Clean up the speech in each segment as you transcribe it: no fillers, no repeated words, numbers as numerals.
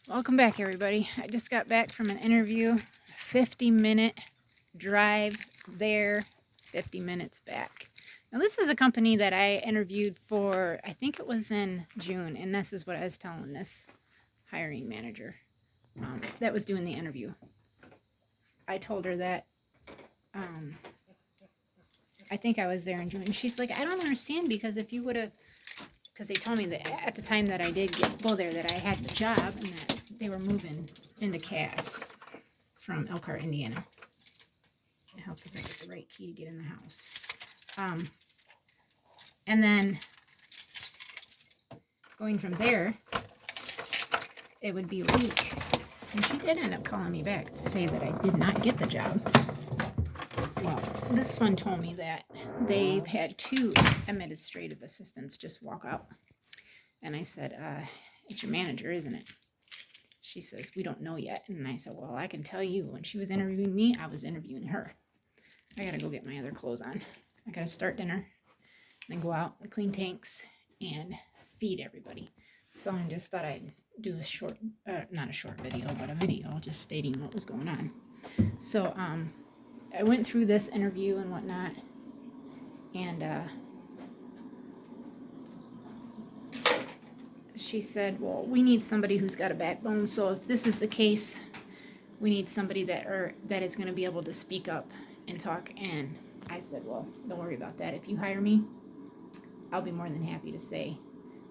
Welcome back, everybody. I just got back from an interview, 50-minute drive there, 50 minutes back. Now, this is a company that I interviewed for, I think it was in June, and this is what I was telling this hiring manager that was doing the interview. I told her that I think I was there in June. And she's like, I don't understand, because if you would have, because they told me that at the time that I did go there that I had the job and that they were moving into Cass from Elkhart, Indiana. It helps if I get the right key to get in the house. And then going from there, it would be a week. And she did end up calling me back to say that I did not get the job. Well, this one told me that they've had 2 administrative assistants just walk out. And I said, it's your manager, isn't it? She says, we don't know yet. And I said, well, I can tell you, when she was interviewing me, I was interviewing her. I gotta go get my other clothes on. I gotta start dinner, then go out and clean tanks and feed everybody. So I just thought I'd do a short, not a short video, but a video just stating what was going on. So I went through this interview and whatnot, and she said, well, we need somebody who's got a backbone. So if this is the case, we need somebody that is going to be able to speak up and talk. And I said, well, don't worry about that. If you hire me, I'll be more than happy to say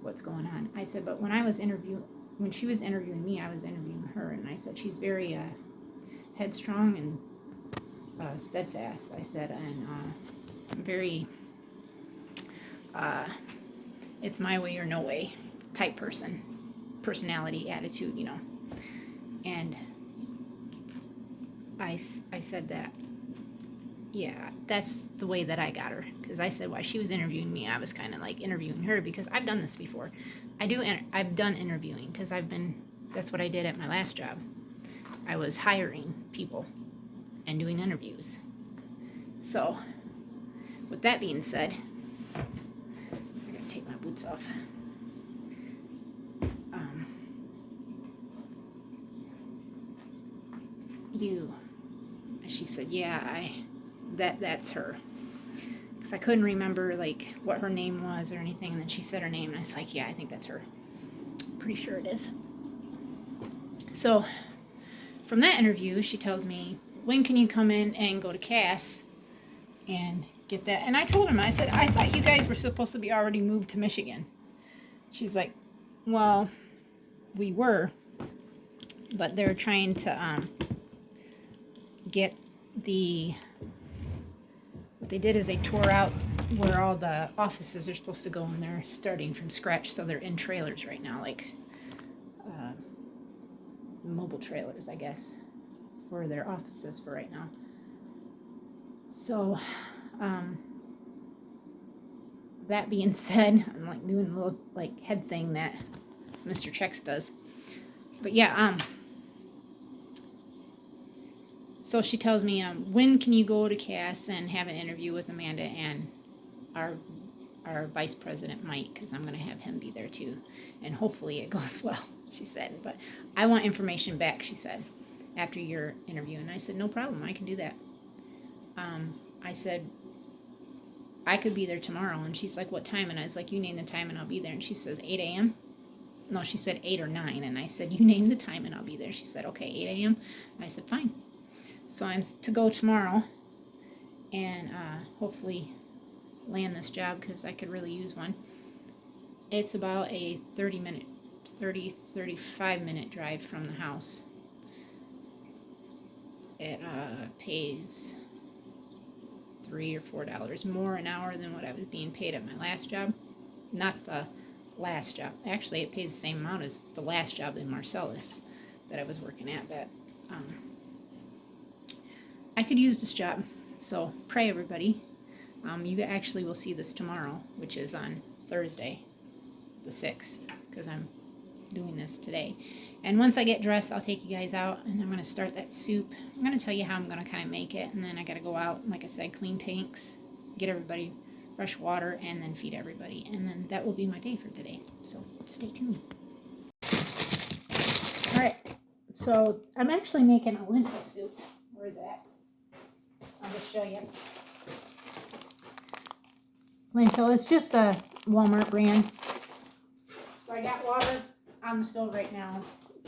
what's going on. I said, but when she was interviewing me, I was interviewing her. And I said, she's very headstrong and steadfast. I said, and very, it's my way or no way type personality, attitude, you know. And I said that, yeah, that's the way that I got her. Because I said, while she was interviewing me, I was kind of like interviewing her, because I've done this before. I've done interviewing, because that's what I did at my last job. I was hiring people and doing interviews. So, with that being said, I gotta take my boots off. She said, yeah, that's her. Because I couldn't remember like what her name was or anything, and then she said her name, and I was like, yeah, I think that's her. Pretty sure it is. So from that interview, she tells me, when can you come in and go to Cass and get that? And I told him, I said, I thought you guys were supposed to be already moved to Michigan. She's like, well, we were, but they're trying to get what they did is they tore out where all the offices are supposed to go, and they're starting from scratch. So they're in trailers right now, like mobile trailers, I guess, for their offices for right now. So that being said, I'm like doing a little like head thing that Mr. Chex does. But yeah, so she tells me, when can you go to Cass and have an interview with Amanda and our vice president, Mike, because I'm going to have him be there too. And hopefully it goes well, she said. But I want information back, she said, after your interview. And I said, no problem, I can do that. I said, I could be there tomorrow. And she's like, what time? And I was like, you name the time and I'll be there. And she says, 8 a.m.? No, she said 8 or 9. And I said, you name the time and I'll be there. She said, okay, 8 a.m.? And I said, fine. So I'm to go tomorrow and hopefully land this job, because I could really use one. It's about a 35-minute drive from the house. It pays $3 or $4 more an hour than what I was being paid at my last job. Not the last job. Actually, it pays the same amount as the last job in Marcellus that I was working at. But I could use this job. So pray, everybody. You actually will see this tomorrow, which is on Thursday, the 6th, because I'm doing this today. And once I get dressed, I'll take you guys out, and I'm going to start that soup. I'm going to tell you how I'm going to kind of make it, and then I got to go out, and like I said, clean tanks, get everybody fresh water, and then feed everybody. And then that will be my day for today. So stay tuned. All right, So I'm actually making a lentil soup. Where is that? I'll just show you. Lentil, it's just a Walmart brand. So I got water on the stove right now,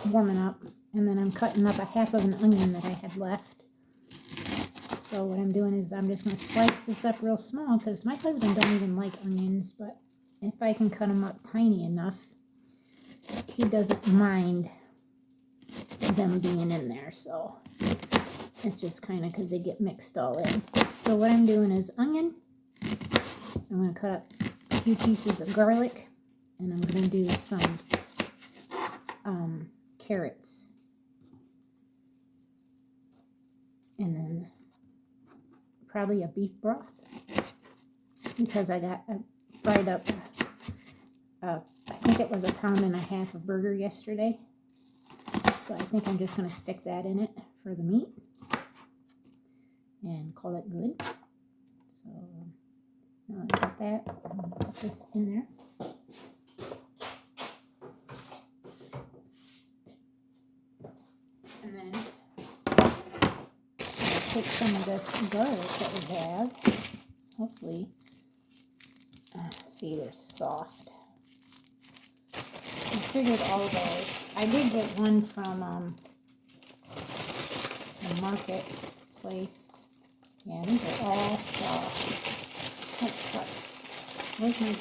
warming up. And then I'm cutting up a half of an onion that I had left. So what I'm doing is I'm just going to slice this up real small because my husband don't even like onions. But if I can cut them up tiny enough, he doesn't mind them being in there. So it's just kind of because they get mixed all in. So what I'm doing is onion. I'm going to cut up a few pieces of garlic. And I'm going to do some carrots. And then probably a beef broth. Because I fried up, I think it was 1.5 pounds of burger yesterday. So I think I'm just going to stick that in it for the meat. And call it good. So now I got that. I'm going to put this in there. And then take some of this garlic that we have. Hopefully, see, they're soft. I figured all those. I did get one from the marketplace. Yeah, these are all soft. Let's cut. Where's my?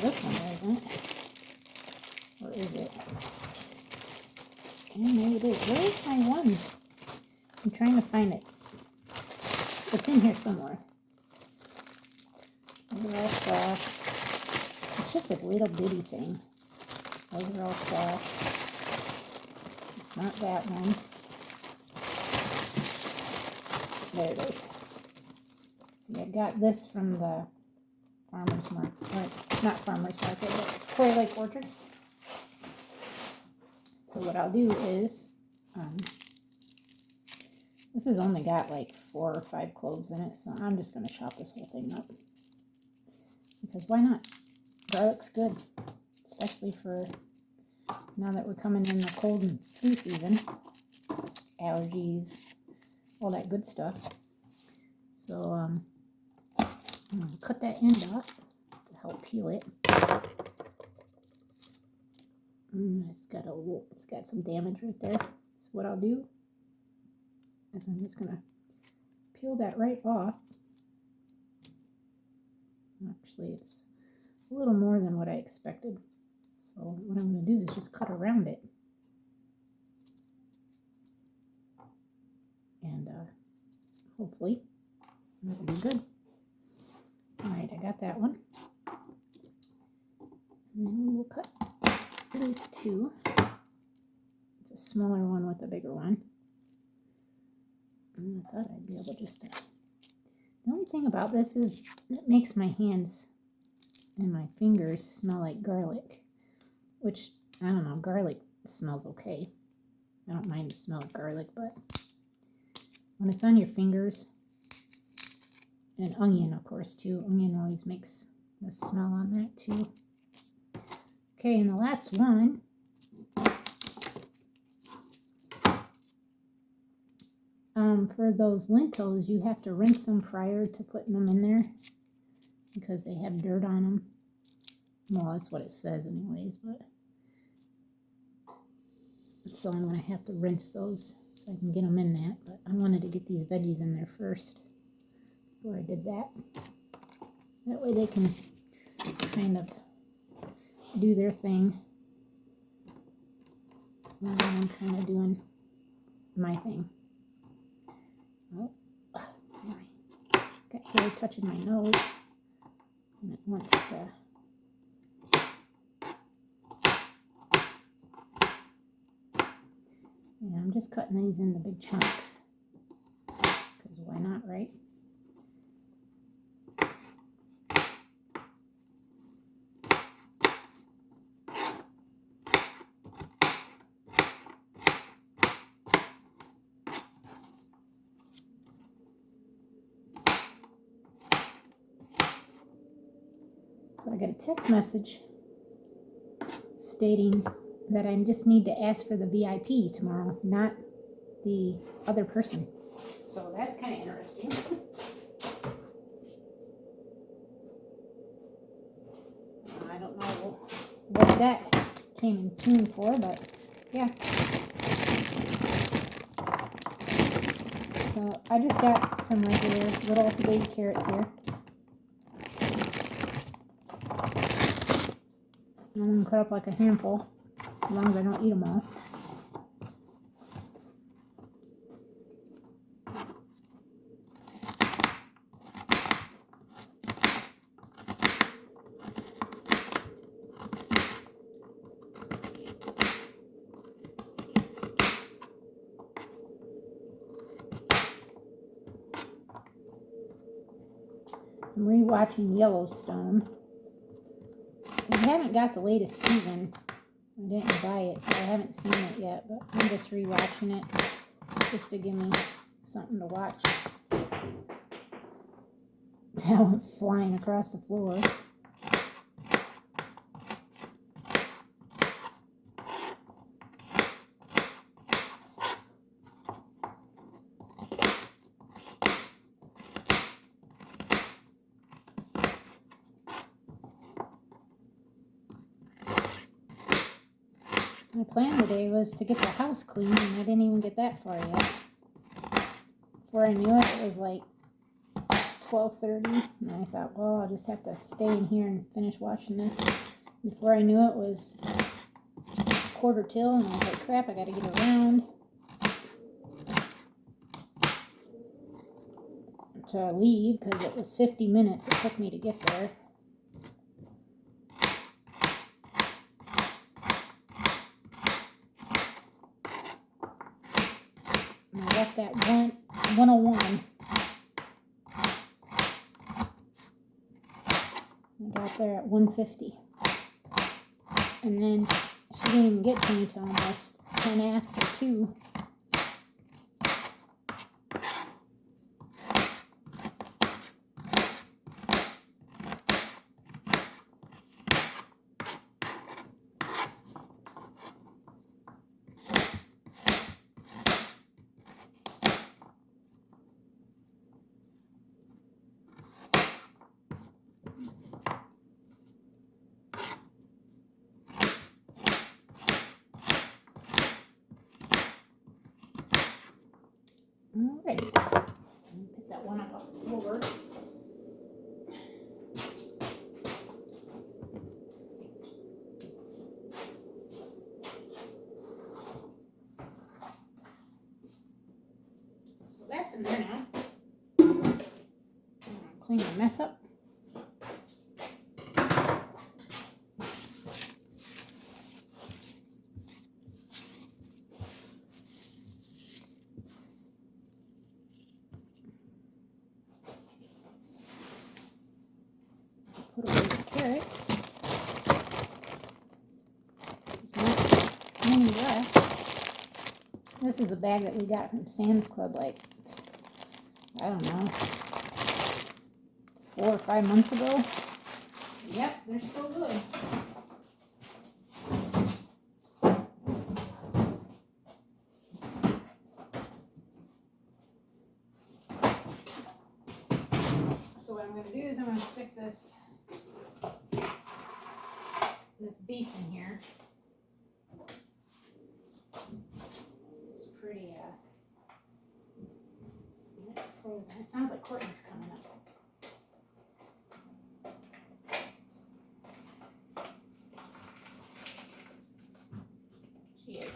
This one isn't. Or is it? Yeah, maybe it is. Where's my one? I'm trying to find it. It's in here somewhere. Those are all soft. It's just a little bitty thing. Those are all soft. It's not that one. There it is. See, I got this from the farmer's market. Not farmer's market, but Toy Lake Orchard. So what I'll do is, this has only got like 4 or 5 cloves in it, so I'm just going to chop this whole thing up. Because why not? Garlic's good, especially for now that we're coming in the cold and flu season. Allergies, all that good stuff. So I'm going to cut that end off to help peel it. It's got some damage right there. So what I'll do is I'm just going to peel that right off. Actually, it's a little more than what I expected. So what I'm going to do is just cut around it. And hopefully that'll be good. Alright, I got that one. And then we will cut these two. It's a smaller one with a bigger one. And I thought I'd be able just to... The only thing about this is it makes my hands and my fingers smell like garlic. Which, I don't know, garlic smells okay. I don't mind the smell of garlic, but when it's on your fingers, and onion, of course, too. Onion always makes the smell on that, too. Okay, and the last one. For those lentils, you have to rinse them prior to putting them in there because they have dirt on them. Well, that's what it says anyways, but so I'm going to have to rinse those so I can get them in that. But I wanted to get these veggies in there first before I did that. That way they can kind of do their thing while I'm kind of doing my thing. Oh, I got hair touching my nose, and it wants to. And I'm just cutting these into big chunks, because why not, right? So I got a text message stating that I just need to ask for the VIP tomorrow, not the other person. So that's kind of interesting. I don't know what that came in tune for, but yeah. So I just got some regular little baby carrots here. I'm going to cut up like a handful, as long as I don't eat them all. I'm rewatching Yellowstone. I haven't got the latest season. I didn't buy it, so I haven't seen it yet, but I'm just rewatching it just to give me something to watch. That went flying across the floor. My plan today was to get the house clean, and I didn't even get that far yet. Before I knew it, it was like 12:30, and I thought, well, I'll just have to stay in here and finish watching this. Before I knew it was 1:45, and I was like, crap, I gotta get around to leave, because it was 50 minutes it took me to get there. And I left at 1:01. I got there at 1:50. And then she didn't even get to me till almost 10 after 2. Alright, pick that one up off the floor. So that's in there now. I'm gonna clean the mess up. Put away the carrots. There's not many left. This is a bag that we got from Sam's Club, like, I don't know, 4 or 5 months ago. Yep, they're still good. So what I'm going to do is I'm going to stick this beef in here. It's pretty frozen. It sounds like Courtney's coming up. She is.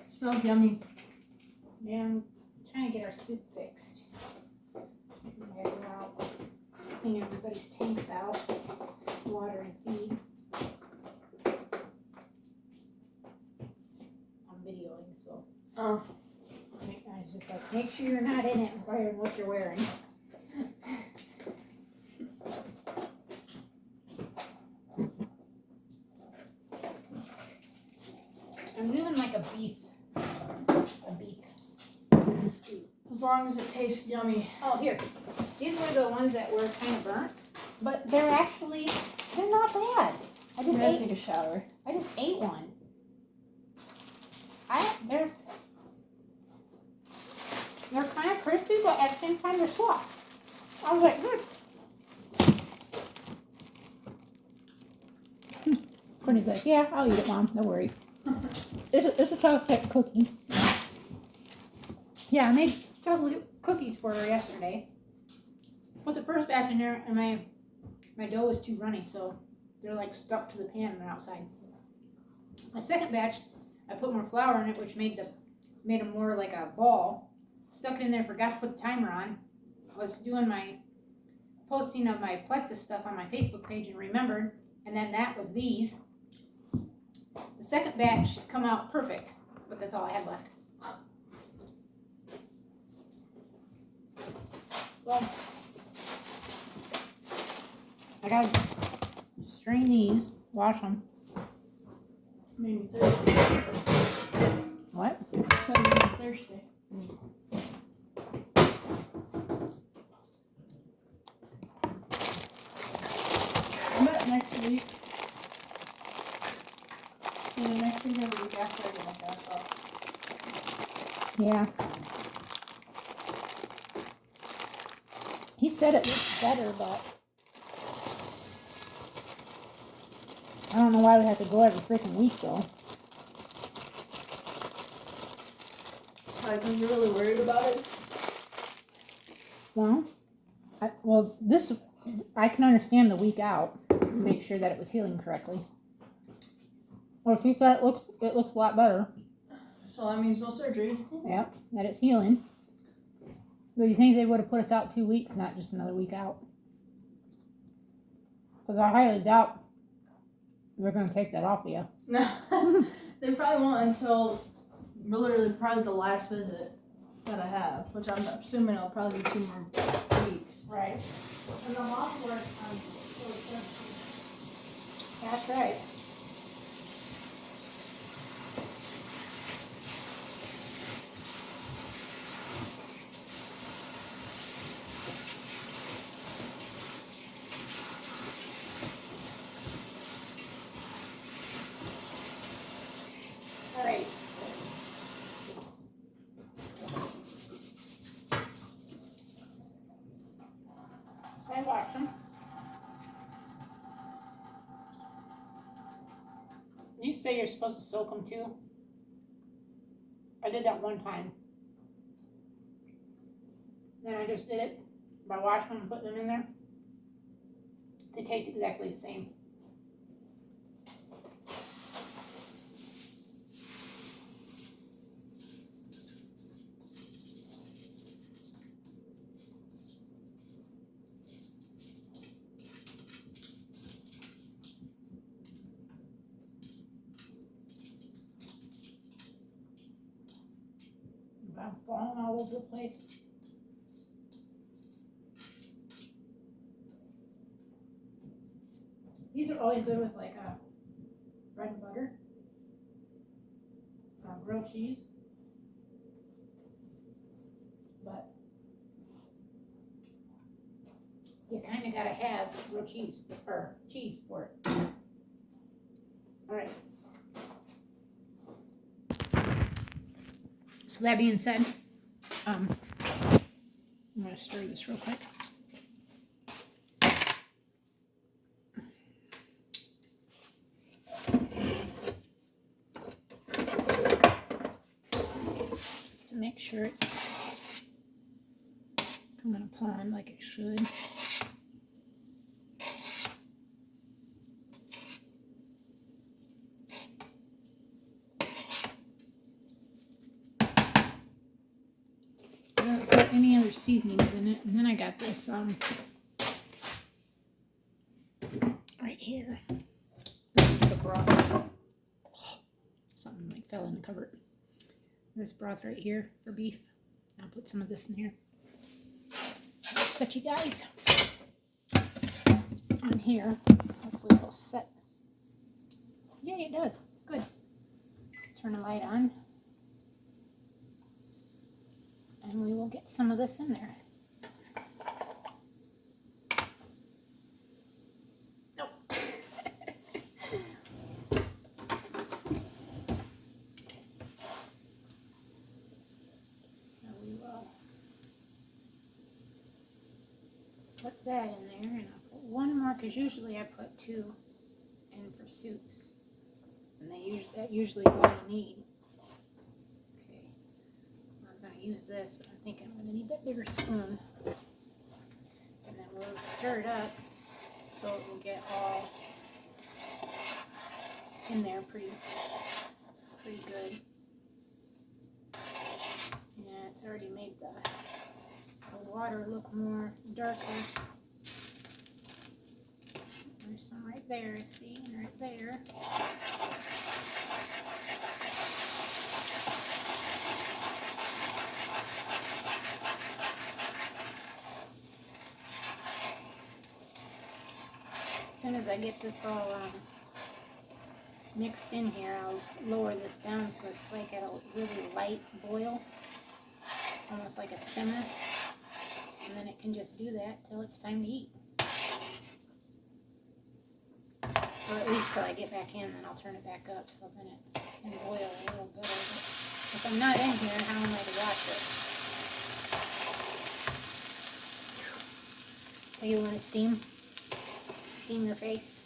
Smells yummy. Yeah, I'm trying to get our soup fixed. We gotta go out, clean everybody's tanks out, water and feed. I'm videoing, so. Oh. I was just like, make sure you're not in it wearing what you're wearing. As long as it tastes yummy. Oh, here. These were the ones that were kind of burnt, but they're not bad. I just take a shower. I just ate one. They're kind of crispy, but at the same time they're soft. I was like, Courtney's like, yeah, I'll eat it, Mom. Don't worry. It's a chocolate cookie. Yeah, I made chocolate cookies for her yesterday. Put the first batch in there, and my dough was too runny, so they're like stuck to the pan and they're outside. My second batch, I put more flour in it, which made them more like a ball. Stuck it in there, forgot to put the timer on. I was doing my posting of my Plexus stuff on my Facebook page and remembered, and then that was these. The second batch come out perfect, but that's all I had left. Well, I gotta strain these, wash them. Made me thirsty. What? So made me thirsty. I bet next week. Yeah, next week or the week after I get my gas off. Yeah. He said it looks better, but I don't know why we have to go every freaking week though. Because you're really worried about it? Well, I can understand the week out. Make sure that it was healing correctly. Well, if you said it looks a lot better. So that means no surgery. Yep, that it's healing. Do you think they would have put us out 2 weeks, not just another week out? Because I highly doubt they're going to take that off of you. No, they probably won't until literally probably the last visit that I have, which I'm assuming it'll probably be 2 more weeks. Right. And I'm off work on That's right. All right. I wash them. You say you're supposed to soak them too? I did that one time. Then I just did it by washing them and putting them in there. They taste exactly the same. I'm falling all over the place. These are always good with like bread and butter, grilled cheese, but you kind of gotta have grilled cheese or cheese for it. All right. So that being said, I'm gonna stir this real quick. Just to make sure it's coming upon like it should. Any other seasonings in it, and then I got this right here. This is the broth. Something like fell in the cupboard. This broth right here for beef. I'll put some of this in here. I'll set you guys on here. Hopefully it'll set. Yeah, it does. Good. Turn the light on. And we will we'll get some of this in there. Nope. So we will put that in there, and I'll put one more because usually I put 2 in for soups, and that usually all you need. Okay, I was going to use this, but I'm thinking I'm going to need that bigger spoon, and then we'll stir it up so it will get all in there pretty good. Yeah, it's already made the water look more darker. There's some right there, I see, and right there. As soon as I get this all mixed in here, I'll lower this down so it's like at a really light boil, almost like a simmer, and then it can just do that till it's time to eat. Or at least till I get back in, then I'll turn it back up so then it can boil a little better. But if I'm not in here, how am I to watch it? So you want to steam? Steam your face?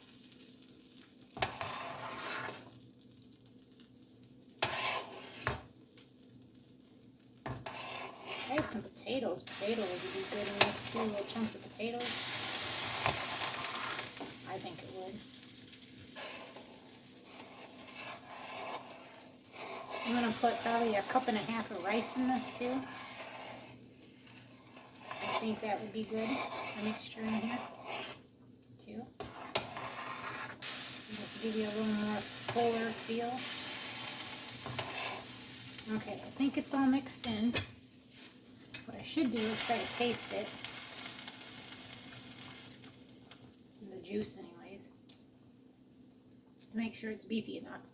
I had some potatoes. Potatoes would be good in this too. Little chunks of potatoes. I think it would. I'm going to put probably 1.5 cups of rice in this too. I think that would be good. A mixture in here too. Just give you a little more fuller feel. Okay, I think it's all mixed in. What I should do is try to taste it. The juice anyways. To make sure it's beefy enough.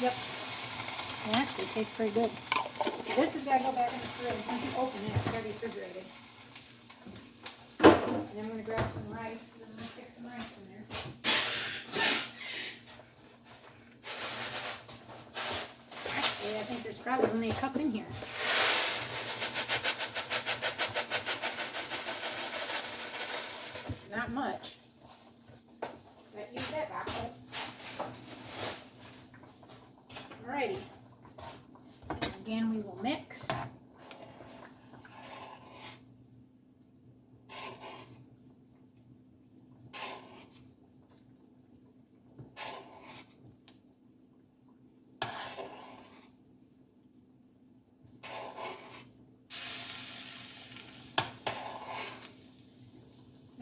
Yep. It actually tastes pretty good. This has got to go back in the fridge. Once you open it, it's already refrigerated. And I'm going to grab some rice. I'm going to stick some rice in there. Actually, I think there's probably only 1 cup in here. Not much. So I use that back up. Alrighty. Again, we will mix.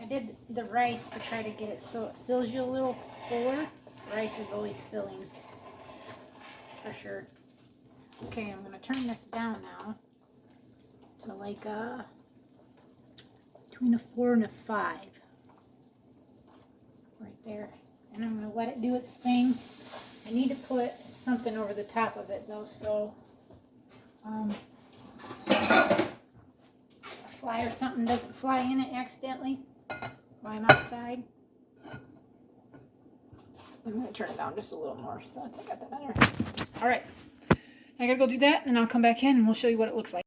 I did the rice to try to get it so it fills you a little fuller. Rice is always filling, for sure. Okay, I'm going to turn this down now to like between a 4 and a 5. Right there. And I'm going to let it do its thing. I need to put something over the top of it though, so a fly or something doesn't fly in it accidentally while I'm outside. I'm going to turn it down just a little more so I think I got that better. Alright, I gotta go do that and I'll come back in and we'll show you what it looks like.